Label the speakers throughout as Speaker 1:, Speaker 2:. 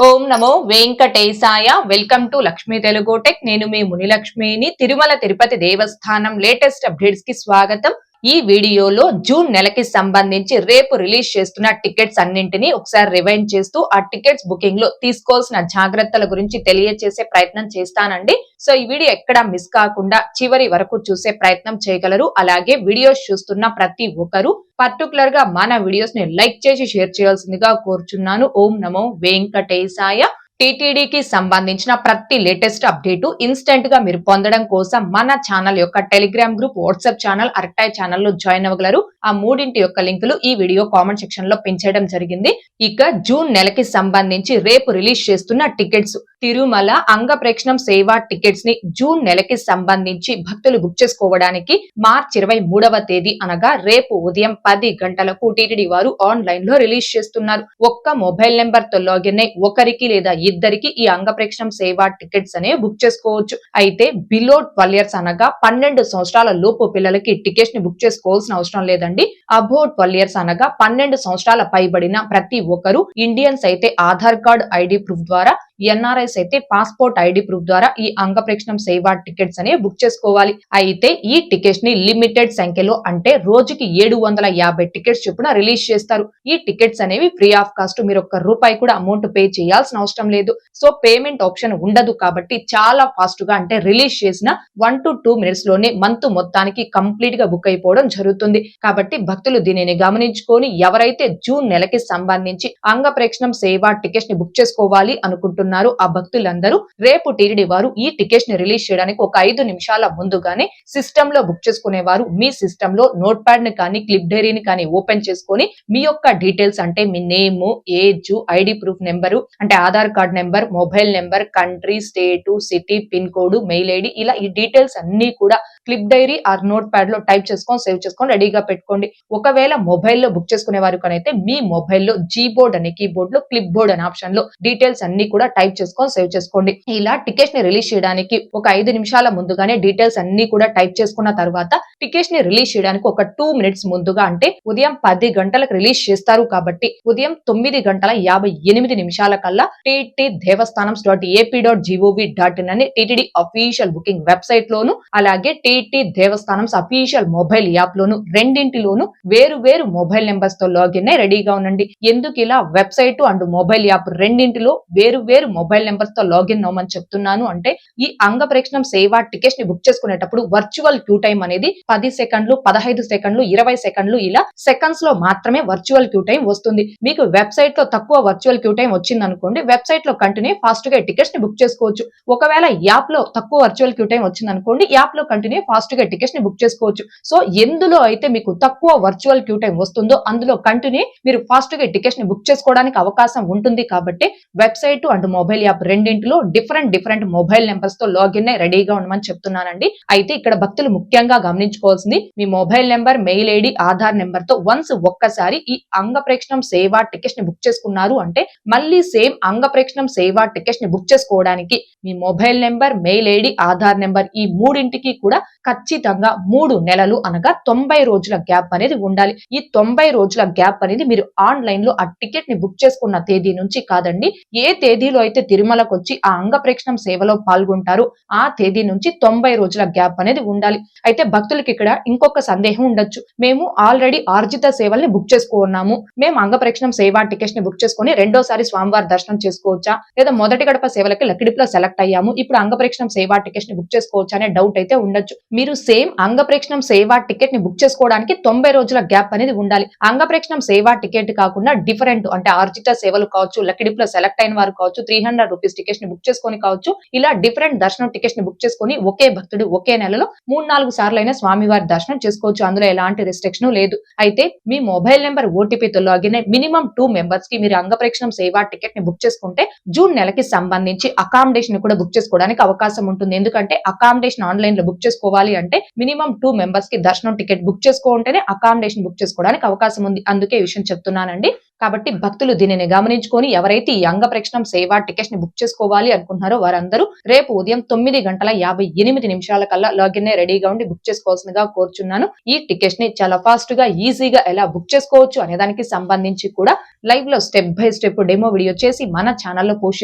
Speaker 1: Om Namo Venkatesaya. Welcome to Lakshmi Telugu tech. నేను మీ మునిలక్ష్మిని. తిరుమల తిరుపతి దేవస్థానం latest updates కి స్వాగతం. ఈ వీడియోలో జూన్ నెలకి సంబంధించి రేపు రిలీజ్ చేస్తున్న టికెట్స్ అన్నింటినీ ఒకసారి రివైండ్ చేస్తూ ఆ టికెట్స్ బుకింగ్ లో తీసుకోవాల్సిన జాగ్రత్తల గురించి తెలియజేసే ప్రయత్నం చేస్తానండి. సో ఈ వీడియో ఎక్కడ మిస్ కాకుండా చివరి వరకు చూసే ప్రయత్నం చేయగలరు. అలాగే వీడియోస్ చూస్తున్న ప్రతి ఒక్కరు పర్టికులర్ గా మన వీడియోస్ ని లైక్ చేసి షేర్ చేయాల్సిందిగా కోరుచున్నాను. ఓం నమో వెంకటేశాయ. టీటీడీకి సంబంధించిన ప్రతి లేటెస్ట్ అప్డేట్ ఇన్స్టెంట్ గా మీరు పొందడం కోసం మన ఛానల్ యొక్క Telegram group, WhatsApp channel, Arattai channel లో జాయిన్ అవ్వగలరు. ఆ మూడింటి యొక్క లింకులు ఈ వీడియో కామెంట్ సెక్షన్ లో పెంచేయడం జరిగింది. ఇక జూన్ నెలకి సంబంధించి రేపు రిలీజ్ చేస్తున్న టికెట్స్, తిరుమల అంగ ప్రేక్షణం సేవా టికెట్స్ ని జూన్ నెలకి సంబంధించి భక్తులు బుక్ చేసుకోవడానికి మార్చి 23వ తేదీ అనగా రేపు ఉదయం 10 గంటలకు టీటీడీ వారు ఆన్లైన్ లో రిలీజ్ చేస్తున్నారు. ఒక్క మొబైల్ నెంబర్ తో లాగిన్ అయి ఒకరికి లేదా ఇద్దరికి ఈ అంగ ప్రేక్షణం సేవా టికెట్స్ అనేవి బుక్ చేసుకోవచ్చు. అయితే బిలో 12 ఇయర్స్ అనగా 12 సంవత్సరాల లోపు పిల్లలకి టికెట్స్ ని బుక్ చేసుకోవాల్సిన అవసరం లేదండి. అబో 12 ఇయర్స్ అనగా 12 సంవత్సరాల పైబడిన ప్రతి ఒక్కరు, ఇండియన్స్ అయితే ఆధార్ కార్డ్ ఐడి ప్రూఫ్ ద్వారా, ఎన్ఆర్ఐస్ అయితే పాస్పోర్ట్ ఐడి ప్రూఫ్ ద్వారా ఈ అంగ ప్రేక్షణం సేవా టికెట్స్ అనేవి బుక్ చేసుకోవాలి. అయితే ఈ టికెట్స్ ని లిమిటెడ్ సంఖ్యలో, అంటే రోజుకి 750 టికెట్స్ చొప్పున రిలీజ్ చేస్తారు. ఈ టికెట్స్ అనేవి ఫ్రీ ఆఫ్ కాస్ట్. మీరు ఒక్క రూపాయి కూడా అమౌంట్ పే చేయాల్సిన అవసరం లేదు. సో పేమెంట్ ఆప్షన్ ఉండదు కాబట్టి చాలా ఫాస్ట్ గా, అంటే రిలీజ్ చేసిన 1 to 2 మినిట్స్ లోనే మంత్ మొత్తానికి కంప్లీట్ గా బుక్ అయిపోవడం జరుగుతుంది. కాబట్టి భక్తులు దీనిని గమనించుకొని ఎవరైతే జూన్ నెలకి సంబంధించి అంగ ప్రేక్షణం సేవా టికెట్స్ ని బుక్ చేసుకోవాలి అనుకుంటున్నారు, ఆ భక్తులందరూ రేపు టీటీడీ వారు ఈ టికెట్స్ ని రిలీజ్ చేయడానికి ఒక 5 నిమిషాల ముందుగానే సిస్టమ్ లో బుక్ చేసుకునేవారు మీ సిస్టమ్ లో నోట్ ప్యాడ్ ని కానీ క్లిప్ డైరీని కానీ ఓపెన్ చేసుకొని మీ యొక్క డీటెయిల్స్, అంటే మీ name, age, ID proof number, అంటే Aadhaar card number, mobile number, country, state, city, pin code, mail ID, ఇలా ఈ డీటెయిల్స్ అన్ని కూడా clip diary or notepad లో టైప్ చేసుకొని సేవ్ చేసుకొని రెడీగా పెట్టుకోండి. ఒకవేళ మొబైల్లో బుక్ చేసుకునే వారు కనైతే మీ మొబైల్లో జీ బోర్డ్ అనే కీబోర్డ్ లో క్లిప్ బోర్డ్ అనే ఆప్షన్ లో డీటెయిల్స్ అన్ని కూడా టైప్ చేసుకొని సేవ్ చేసుకోండి. ఇలా టికెట్స్ ని రిలీజ్ చేయడానికి ఒక 5 నిమిషాల ముందుగానే డీటెయిల్స్ అన్ని కూడా టైప్ చేసుకున్న తర్వాత టికెట్స్ ని రిలీజ్ చేయడానికి ఒక 2 మినిట్స్ ముందుగా, అంటే ఉదయం 10 గంటలకు రిలీజ్ చేస్తారు కాబట్టి ఉదయం 9:58 కల్లా టీటీ దేవస్థానం.ap.gov.in అని టీటీడీ అఫీషియల్ బుకింగ్ వెబ్సైట్ లోను, అలాగే టీటీ దేవస్థానం అఫీషియల్ మొబైల్ యాప్ లోను, రెండింటిలోను వేరు వేరు మొబైల్ నెంబర్స్ తో లాగిన్ అయి రెడీగా ఉండండి. ఎందుకు ఇలా వెబ్సైట్ అండ్ మొబైల్ యాప్ రెండింటిలో వేరు వేరు మొబైల్ నెంబర్స్ తో లాగిన్ అవ్వమని చెప్తున్నాను అంటే, ఈ అంగ ప్రేక్షణం సేవా టికెట్స్ ని బుక్ చేసుకునేటప్పుడు వర్చువల్ క్యూ టైం అనేది 10 సెకండ్లు, 15 సెకండ్లు, 20 సెకండ్లు, ఇలా సెకండ్స్ లో మాత్రమే వర్చువల్ క్యూ టైం వస్తుంది. మీకు వెబ్సైట్ లో తక్కువ వర్చువల్ క్యూ టైం వచ్చింది అనుకోండి, వెబ్సైట్ లో కంటిన్యూ ఫాస్ట్ గా టికెట్స్ ని బుక్ చేసుకోవచ్చు. ఒకవేళ యాప్ లో తక్కువ వర్చువల్ క్యూ టైం వచ్చింది అనుకోండి, యాప్ లో కంటిన్యూ ఫాస్ట్ గా టికెట్స్ ని బుక్ చేసుకోవచ్చు. సో ఎందులో అయితే మీకు తక్కువ వర్చువల్ క్యూ టైం వస్తుందో అందులో కంటిన్యూ మీరు ఫాస్ట్ గా టికెట్స్ ని బుక్ చేసుకోవడానికి అవకాశం ఉంటుంది. కాబట్టి వెబ్సైట్ అండ్ మొబైల్ యాప్ రెండింటిలో డిఫరెంట్ మొబైల్ నెంబర్స్ తో లాగిన్ అయి రెడీగా ఉండమని చెప్తున్నానండి. అయితే ఇక్కడ భక్తులు ముఖ్యంగా గమనించుకోవాల్సింది, మీ mobile number, mail ID, Aadhaar number తో వన్స్ ఒక్కసారి ఈ అంగ ప్రేక్షణం సేవా టికెట్స్ ని బుక్ చేసుకున్నారు అంటే మళ్ళీ సేమ్ అంగ ప్రేక్షణం సేవా టికెట్స్ ని బుక్ చేసుకోవడానికి మీ mobile number, mail ID, Aadhaar number ఈ మూడింటికి కూడా ఖచ్చితంగా 3 నెలలు అనగా 90 రోజుల గ్యాప్ అనేది ఉండాలి. ఈ 90 రోజుల గ్యాప్ అనేది మీరు ఆన్లైన్ లో ఆ టికెట్ ని బుక్ చేసుకున్న తేదీ నుంచి కాదండి, ఏ తేదీలో అయితే తిరుమలకు వచ్చి ఆ అంగ ప్రేక్షణం సేవలో పాల్గొంటారు ఆ తేదీ నుంచి 90 రోజుల గ్యాప్ అనేది ఉండాలి. అయితే భక్తులకి ఇక్కడ ఇంకొక సందేహం ఉండొచ్చు, మేము ఆల్రెడీ ఆర్జిత సేవల్ని బుక్ చేసుకున్నాము, మేము అంగ ప్రేక్షణం సేవా టికెట్స్ ని బుక్ చేసుకుని రెండోసారి స్వామివారి దర్శనం చేసుకోవచ్చా, లేదా మొదటి గడప సేవలకి లక్కిడిపులో సెలెక్ట్ అయ్యాము, ఇప్పుడు అంగ ప్రేక్షణం సేవా టికెట్స్ ని బుక్ చేసుకోవచ్చా అనే డౌట్ అయితే ఉండొచ్చు. మీరు సేమ్ అంగ ప్రేక్షణం సేవా టికెట్ ని బుక్ చేసుకోవడానికి 90 రోజుల గ్యాప్ అనేది ఉండాలి. అంగ ప్రేక్షణం సేవా టికెట్ కాకుండా డిఫరెంట్, అంటే ఆర్జిత సేవలు కావచ్చు, లక్కిడిపులో సెలెక్ట్ అయిన వారు కావచ్చు, 300 రూపీస్ టికెట్స్ ని బుక్ చేసుకొని కావచ్చు, ఇలా డిఫరెంట్ దర్శనం టికెట్స్ ని బుక్ చేసుకొని ఒకే భక్తుడు ఒకే నెలలో 3-4 సార్లు అయినా స్వామివారి దర్శనం చేసుకోవచ్చు. అందులో ఎలాంటి రెస్ట్రిక్షన్ లేదు. అయితే మీ మొబైల్ నెంబర్ ఓటీపీతో లాగిన్ అయి మినిమం 2 మెంబర్స్ కి మీరు అంగ ప్రేక్షణం సేవా టికెట్ ని బుక్ చేసుకుంటే జూన్ నెలకి సంబంధించి అకామిడేషన్ కూడా బుక్ చేసుకోవడానికి అవకాశం ఉంటుంది. ఎందుకంటే అకామిడేషన్ ఆన్లైన్ లో బుక్ చేసుకోవాలి అంటే మినిమం 2 మెంబర్స్ కి దర్శనం టికెట్ బుక్ చేసుకుంటేనే అకామిడేషన్ బుక్ చేసుకోవడానికి అవకాశం ఉంది. అందుకే ఈ విషయం చెప్తున్నానండి. కాబట్టి భక్తులు దీనిని గమనించుకొని ఎవరైతే ఈ అంగ ప్రక్షణం సేవ టికెట్స్ ని బుక్ చేసుకోవాలి అనుకుంటున్నారో వారందరూ రేపు ఉదయం 9:58 కల్లా లాగిన్ రెడీగా ఉండి బుక్ చేసుకోవాల్సిందిగా కోరుచున్నాను. ఈ టికెట్స్ ని చాలా ఫాస్ట్ గా ఈజీగా ఎలా బుక్ చేసుకోవచ్చు అనే దానికి సంబంధించి కూడా లైవ్ లో step by step demo video చేసి మన ఛానల్లో పోస్ట్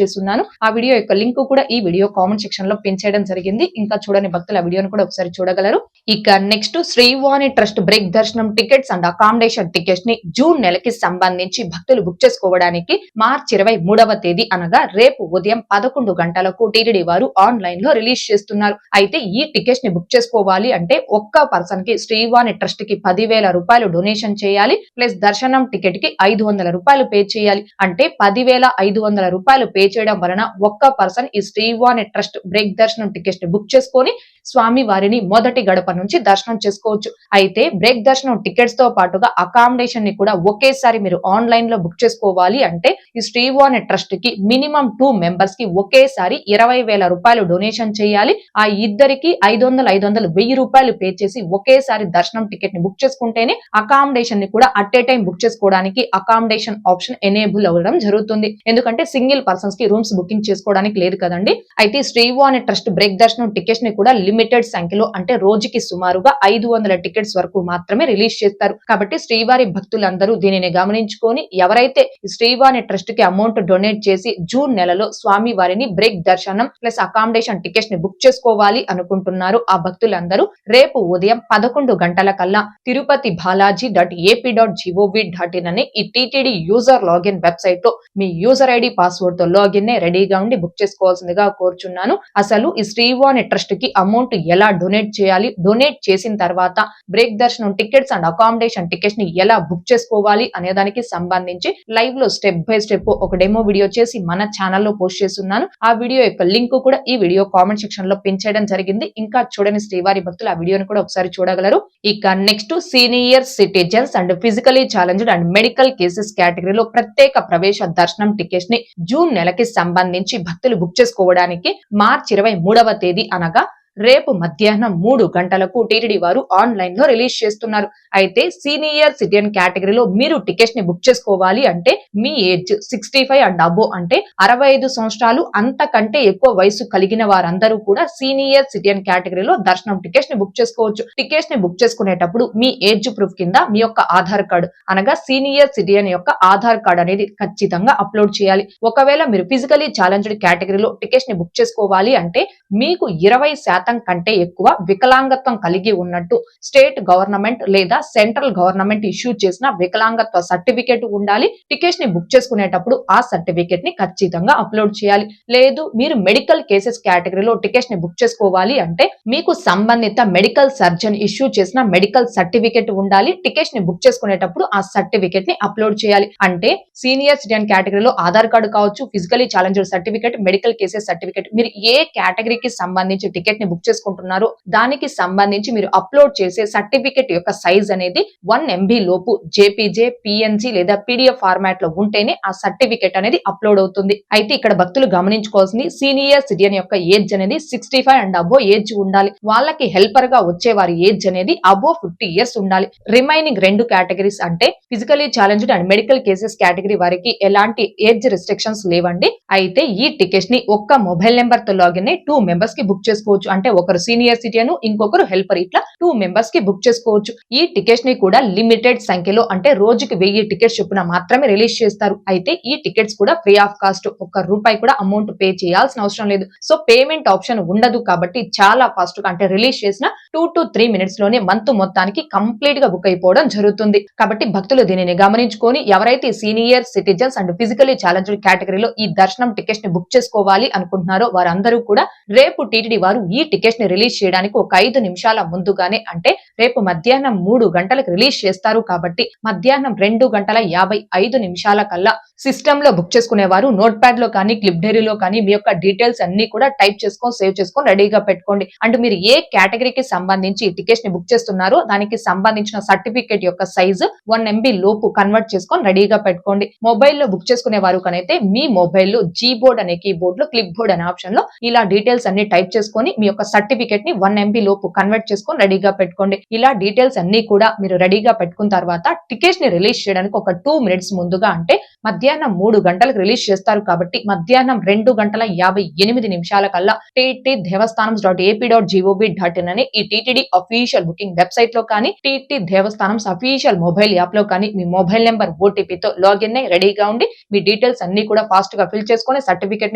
Speaker 1: చేస్తున్నాను. ఆ వీడియో యొక్క లింక్ కూడా ఈ వీడియో కామెంట్ సెక్షన్ లో పిన్ చేయడం జరిగింది. ఇంకా చూడని భక్తులు ఆ వీడియోను కూడా ఒకసారి చూడగలరు. ఇక నెక్స్ట్ శ్రీవాణి ట్రస్ట్ బ్రేక్ దర్శనం టికెట్స్ అండ్ అకామిడేషన్ టికెట్స్ ని జూన్ నెలకి సంబంధించి భక్తులు బుక్ చేసుకోవడానికి మార్చి 23వ తేదీ అనగా రేపు ఉదయం 11 గంటలకు టీటీడీ వారు ఆన్లైన్ లో రిలీజ్ చేస్తున్నారు. అయితే ఈ టికెట్స్ ని బుక్ చేసుకోవాలి అంటే ఒక్క పర్సన్ కి శ్రీవాణి ట్రస్ట్ కి 10,000 రూపాయలు డొనేషన్ చేయాలి. ప్లస్ దర్శనం టికెట్ కి 500 రూపాయలు పే చేయాలి. అంటే 10,500 రూపాయలు పే చేయడం వలన ఒక్క పర్సన్ ఈ శ్రీవాణి ట్రస్ట్ బ్రేక్ దర్శనం టికెట్స్ ని బుక్ చేసుకొని స్వామి వారిని మొదటి గడప నుంచి దర్శనం చేసుకోవచ్చు. అయితే బ్రేక్ దర్శనం టికెట్స్ తో పాటుగా అకామిడేషన్ ని కూడా ఒకేసారి మీరు ఆన్లైన్ లో బుక్ చేసుకోవాలి అంటే ఈ శ్రీవాణి ట్రస్ట్ కి మినిమం 2 మెంబర్స్ కి ఒకేసారి 20,000 రూపాయలు డొనేషన్ చేయాలి. ఆ ఇద్దరికి 500 1000 రూపాయలు పే చేసి ఒకేసారి దర్శనం టికెట్ ని బుక్ చేసుకుంటేనే అకామిడేషన్ ని కూడా అట్ ఏ టైం బుక్ చేసుకోవడానికి అకామిడేషన్ ఆప్షన్ ఎనేబుల్ అవ్వడం జరుగుతుంది. ఎందుకంటే సింగిల్ పర్సన్స్ కి రూమ్స్ బుకింగ్ చేసుకోవడానికి లేదు కదండి. అయితే శ్రీవాణి ట్రస్ట్ బ్రేక్ దర్శనం టికెట్స్ ని కూడా లిమిటెడ్ సంఖ్యలో అంటే రోజుకి సుమారుగా 500 టికెట్స్ వరకు మాత్రమే రిలీజ్ చేస్తారు. కాబట్టి శ్రీవారి భక్తులందరూ దీనిని గమనించుకొని ఎవరైతే శ్రీవాణి ట్రస్ట్ కి అమౌంట్ డొనేట్ చేసి జూన్ నెలలో స్వామి వారిని బ్రేక్ దర్శనం ప్లస్ అకామిడేషన్ టికెట్స్ ని బుక్ చేసుకోవాలి అనుకుంటున్నారు ఆ భక్తులందరూ రేపు ఉదయం 11 గంటల కల్లా తిరుపతి balaji.ap.gov.in అని ఈ టీటీడీ యూజర్ లాగిన్ వెబ్సైట్ లో మీ యూజర్ ఐడి పాస్వర్డ్ తో లాగిన్ రెడీగా ఉండి బుక్ చేసుకోవాల్సిందిగా కోరుచున్నాను. అసలు ఈ శ్రీవాణి ట్రస్ట్ కి అమౌంట్ ఎలా డొనేట్ చేయాలి, డొనేట్ చేసిన తర్వాత బ్రేక్ దర్శనం టికెట్స్ అండ్ అకామిడేషన్ టికెట్స్ ని ఎలా బుక్ చేసుకోవాలి అనే దానికి సంబంధించి లైవ్ లో స్టెప్ బై స్టెప్ ఒక డెమో వీడియో చేసి మన ఛానల్లో పోస్ట్ చేస్తున్నాను. ఆ వీడియో యొక్క లింక్ కూడా ఈ వీడియో కామెంట్ సెక్షన్ లో పిన్ చేయడం జరిగింది. ఇంకా చూడని శ్రీవారి భక్తులు ఆ వీడియోని కూడా ఒకసారి చూడగలరు. ఇక next senior citizens and physically challenged and medical cases కేటగిరీలో ప్రత్యేక ప్రవేశ దర్శనం టికెట్స్ ని జూన్ నెలకి సంబంధించి భక్తులు బుక్ చేసుకోవడానికి మార్చి 23వ తేదీ అనగా రేపు మధ్యాహ్నం 3 గంటలకు టీటీడీ వారు ఆన్లైన్ లో రిలీజ్ చేస్తున్నారు. అయితే సీనియర్ సిటిజన్ కేటగిరీలో మీరు టికెట్స్ ని బుక్ చేసుకోవాలి అంటే మీ ఏజ్ 65 అండ్ అబో అంటే 65 సంవత్సరాలు అంతకంటే ఎక్కువ వయసు కలిగిన వారందరూ కూడా సీనియర్ సిటిజన్ కేటగిరీలో దర్శనం టికెట్స్ ని బుక్ చేసుకోవచ్చు. టికెట్స్ ని బుక్ చేసుకునేటప్పుడు మీ ఏజ్ ప్రూఫ్ కింద మీ యొక్క ఆధార్ కార్డు అనగా సీనియర్ సిటిజన్ యొక్క ఆధార్ కార్డు అనేది ఖచ్చితంగా అప్లోడ్ చేయాలి. ఒకవేళ మీరు ఫిజికలీ ఛాలెంజ్డ్ కేటగిరీలో టికెట్స్ ని బుక్ చేసుకోవాలి అంటే మీకు 20% కంటే ఎక్కువ వికలాంగత్వం కలిగి ఉన్నట్టు స్టేట్ గవర్నమెంట్ లేదా సెంట్రల్ గవర్నమెంట్ ఇష్యూ చేసిన వికలాంగత్వ సర్టిఫికేట్ ఉండాలి. టికెట్స్ ని బుక్ చేసుకునేటప్పుడు ఆ సర్టిఫికేట్ ని ఖచ్చితంగా అప్లోడ్ చేయాలి. లేదు మీరు మెడికల్ కేసెస్ కేటగిరీలో టికెట్స్ ని బుక్ చేసుకోవాలి అంటే మీకు సంబంధిత మెడికల్ సర్జన్ ఇష్యూ చేసిన మెడికల్ సర్టిఫికేట్ ఉండాలి. టికెట్స్ ని బుక్ చేసుకునేటప్పుడు ఆ సర్టిఫికేట్ ని అప్లోడ్ చేయాలి. అంటే సీనియర్ సిటిజన్ కేటగిరీలో ఆధార్ కార్డు కావచ్చు, physically challenged certificate, medical cases certificate, మీరు ఏ కేటగిరీకి సంబంధించి టికెట్ ని బుక్ చేసుకుంటున్నారో దానికి సంబంధించి మీరు అప్లోడ్ చేసే సర్టిఫికేట్ యొక్క సైజ్ అనేది 1 MB లోపు జేపీజే, PNG లేదా PDF ఫార్మాట్ లో ఉంటేనే ఆ సర్టిఫికేట్ అనేది అప్లోడ్ అవుతుంది. అయితే ఇక్కడ భక్తులు గమనించుకోవాల్సింది సీనియర్ సిటిజన్ యొక్క ఏజ్ అనేది 65 అండ్ అబో ఏజ్ ఉండాలి. వాళ్ళకి హెల్పర్ గా వచ్చే వారి ఏజ్ అనేది అబో 50 ఇయర్స్ ఉండాలి. రిమైనింగ్ 2 కేటగిరీస్ అంటే physically challenged and medical cases category వారికి ఎలాంటి ఏజ్ రిస్ట్రిక్షన్స్ లేవండి. అయితే ఈ టికెట్స్ ని ఒక్క మొబైల్ నెంబర్ తో లాగిన్ 2 మెంబర్స్ కి బుక్ చేసుకోవచ్చు. అంటే ఒకరు సీనియర్ సిటిజన్ ఇంకొకరు హెల్పర్, ఇట్లా 2 మెంబర్స్ కి బుక్ చేసుకోవచ్చు. ఈ టికెట్స్ ని కూడా లిమిటెడ్ సంఖ్యలో అంటే రోజుకి 1000 టికెట్స్ చొప్పున మాత్రమే రిలీజ్ చేస్తారు. అయితే ఈ టికెట్స్ కూడా ఫ్రీ ఆఫ్ కాస్ట్, ₹1 కూడా అమౌంట్ పే చేయాల్సిన అవసరం లేదు. సో పేమెంట్ ఆప్షన్ ఉండదు కాబట్టి చాలా ఫాస్ట్ గా అంటే రిలీజ్ చేసిన 2 to 3 మినిట్స్ లోనే మంత్ మొత్తానికి కంప్లీట్ గా బుక్ అయిపోవడం జరుగుతుంది. కాబట్టి భక్తులు దీనిని గమనించుకొని ఎవరైతే senior citizens and physically challenged కేటగిరీలో ఈ దర్శనం టికెట్స్ ని బుక్ చేసుకోవాలి అనుకుంటున్నారో వారందరూ కూడా రేపు టీటీడీ వారు ఈ టికెట్స్ ని రిలీజ్ చేయడానికి ఒక 5 నిమిషాల ముందుగానే అంటే రేపు మధ్యాహ్నం 3 గంటలకు రిలీజ్ చేస్తారు కాబట్టి మధ్యాహ్నం 2:55 కల్లా సిస్టమ్ లో బుక్ చేసుకునేవారు నోట్ ప్యాడ్ లో కానీ క్లిప్ డైరీలో కానీ మీ యొక్క డీటెయిల్స్ అన్ని కూడా టైప్ చేసుకొని సేవ్ చేసుకొని రెడీగా పెట్టుకోండి. అండ్ మీరు ఏ కేటగిరీకి సంబంధించి టికెట్స్ ని బుక్ చేస్తున్నారో దానికి సంబంధించిన సర్టిఫికేట్ యొక్క సైజు 1 MB లోపు కన్వర్ట్ చేసుకొని రెడీగా పెట్టుకోండి. మొబైల్లో బుక్ చేసుకునే వారు కనైతే మీ మొబైల్లో జీబోర్డ్ అనే కీబోర్డ్ లో క్లిప్ బోర్డ్ అనే ఆప్షన్ లో ఇలా డీటెయిల్స్ అన్ని టైప్ చేసుకొని మీ యొక్క సర్టిఫికేట్ ని 1 MB లోపు కన్వర్ట్ చేసుకొని రెడీగా పెట్టుకోండి. ఇలా డీటెయిల్స్ అన్ని కూడా మీరు రెడీగా పెట్టుకున్న తర్వాత టికెట్స్ ని రిలీజ్ చేయడానికి ఒక 2 మినిట్స్ ముందుగా అంటే మధ్యాహ్నం 3 గంటలకు రిలీజ్ చేస్తారు కాబట్టి మధ్యాహ్నం 2:58 కల్లా టీటీ దేవస్థానం.ap.gov.in అనే ఈ టీటీడీ అఫీషియల్ బుకింగ్ వెబ్సైట్ లో కానీ టీటీ దేవస్థానం అఫీషియల్ మొబైల్ యాప్ లో కానీ మీ మొబైల్ నెంబర్ ఓటీపీ తో లాగిన్ అయి రెడీగా ఉండి మీ డీటెయిల్స్ అన్ని కూడా ఫాస్ట్ గా ఫిల్ చేసుకొని సర్టిఫికేట్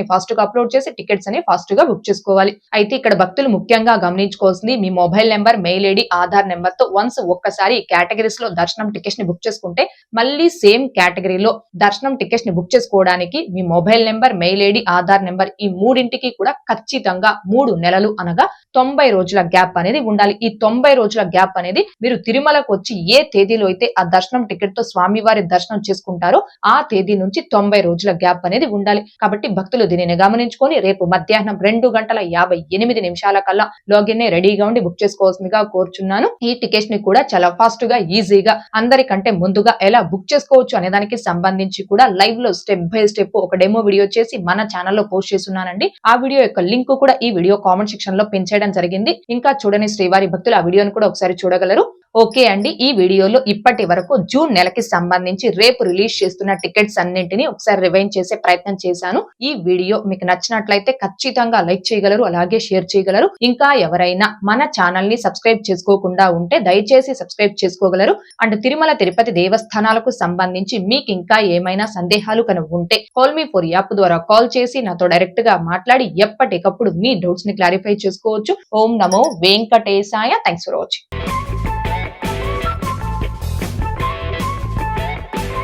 Speaker 1: ని ఫాస్ట్ గా అప్లోడ్ చేసి టికెట్స్ అని ఫాస్ట్ గా బుక్ చేసుకోవాలి. అయితే ఇక్కడ భక్తులు ముఖ్యంగా గమనించుకోవాల్సింది మీ mobile number, mail ID, Aadhaar number తో వన్స్ ఒక్కసారి కేటగిరీస్ లో దర్శనం టికెట్స్ ని బుక్ చేసుకుంటే మళ్ళీ సేమ్ కేటగిరీలో దర్శనం టికెట్స్ ని బుక్ చేసుకోవడానికి మీ mobile number, mail ID, Aadhaar number ఈ మూడింటికి కూడా ఖచ్చితంగా 3 నెలలు అనగా 90 రోజుల గ్యాప్ అనేది ఉండాలి. ఈ 90 రోజుల గ్యాప్ అనేది మీరు తిరుమలకు వచ్చి ఏ తేదీలో అయితే ఆ దర్శనం టికెట్ తో స్వామివారి దర్శనం చేసుకుంటారో ఆ తేదీ నుంచి 90 రోజుల గ్యాప్ అనేది ఉండాలి. కాబట్టి భక్తులు దీనిని గమనించుకొని రేపు మధ్యాహ్నం 2:58 కల్లా లాగిన్ అయి రెడీగా ఉండి బుక్ చేసుకోవాల్సిందిగా కోరుచున్నాను. ఈ టికెట్స్ ని కూడా చాలా ఫాస్ట్ గా ఈజీగా అందరికంటే ముందుగా ఎలా బుక్ చేసుకోవచ్చు అనే దానికి సంబంధించి కూడా లైవ్ లో స్టెప్ బై స్టెప్ ఒక డెమో వీడియో చేసి మన ఛానల్లో పోస్ట్ చేస్తున్నానండి. ఆ వీడియో యొక్క లింక్ కూడా ఈ వీడియో కామెంట్ సెక్షన్ లో పిన్ చేయడం జరిగింది. ఇంకా చూడని శ్రీవారి భక్తులు ఆ వీడియోను కూడా ఒకసారి చూడగలరు. ఓకే అండి, ఈ వీడియోలో ఇప్పటి వరకు జూన్ నెలకి సంబంధించి రేపు రిలీజ్ చేస్తున్న టికెట్స్ అన్నింటినీ ఒకసారి రివైండ్ చేసే ప్రయత్నం చేశాను. ఈ వీడియో మీకు నచ్చినట్లయితే ఖచ్చితంగా లైక్ చేయగలరు, అలాగే షేర్ చేయగలరు. ఇంకా ఎవరైనా మన ఛానల్ ని సబ్స్క్రైబ్ చేసుకోకుండా ఉంటే దయచేసి సబ్స్క్రైబ్ చేసుకోగలరు. అండ్ తిరుమల తిరుపతి దేవస్థానాలకు సంబంధించి మీకు ఇంకా ఏమైనా సందేహాలు కనుక ఉంటే కాల్ మీ ఫర్ యాప్ ద్వారా కాల్ చేసి నాతో డైరెక్ట్ గా మాట్లాడి ఎప్పటికప్పుడు మీ డౌట్స్ ని క్లారిఫై చేసుకోవచ్చు. ఓం నమో వెంకటేశాయ. Thanks for watching.